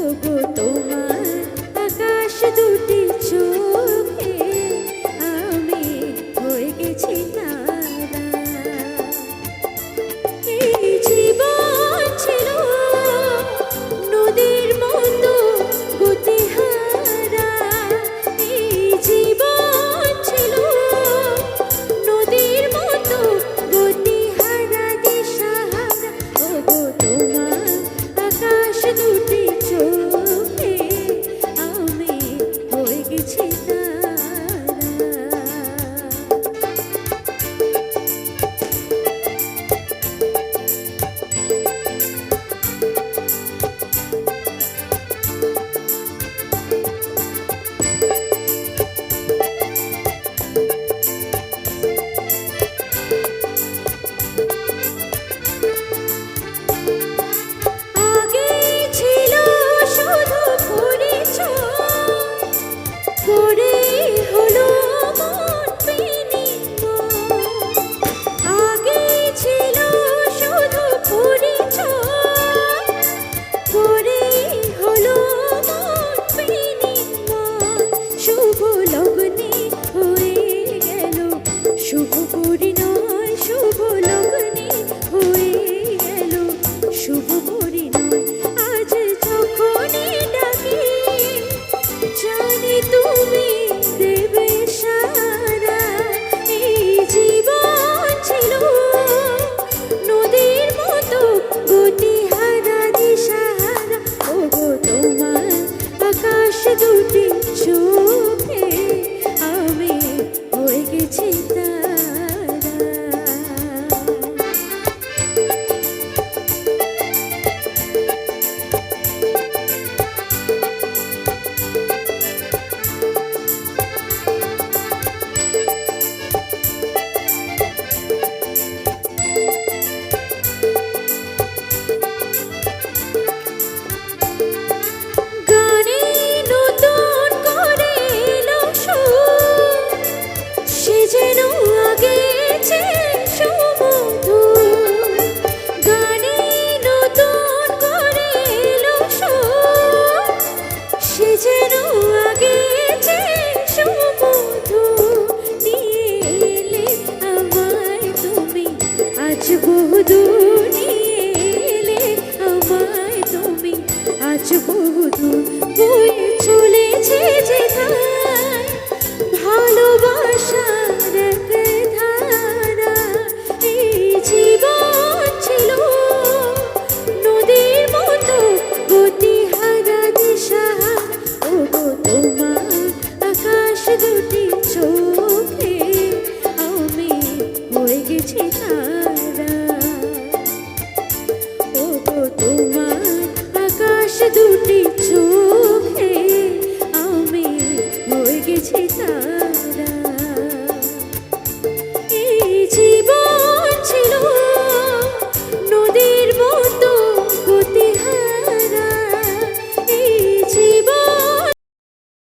ওগো তোমার আকাশ দুটি চোখে আমি হয়ে গেছি তারা। এই জীবন ছিল নদীর মতো গতিহারা, এই জীবন ছিল নদীর মতো গতিহারা দিশাহারা। ওগো তোমার আকাশ দুটি চোখে আমি হয়ে গেছি তারা। আগে ছিল শুধু পরিচয়, পরেই হলো মন বিনিময়। আগে ছিল শুধু পরিচয়, পরেই হলো মন বিনিময়। শুভ লগ্নে হয়ে গেল শুভ পরিণয়, শুভ লগ্নে হয়ে গেল শুভ পরিণয়। আজ যখনই ডাকি জানি তুমি দেবে সারা। এই জীবন ছিল নদীর মতো গতিহারা দিশাহারা। ওগো তোমার আকাশ দুটি চোখে আমি হয়ে গেছি তারা। গানে নতুন করে এলো সুর, সে যেন আগে চেয়ে সুমধুর। গানে নতুন করে এলো সুর, সে যেন আগে চেয়ে সুমধুর। নিয়ে এলে আমায় তুমি আজ বহুদূর, নিয়ে এলে আমায় তুমি আজ বহুদূর। বয়ে চলেছে যেথায় ভালোবাসার এক ধারা। এই জীবন ছিল নদীর মতো গতিহারা দিশাহারা। ওগো তোমার আকাশ দুটি চোখে আমি হয়ে গেছি তারা।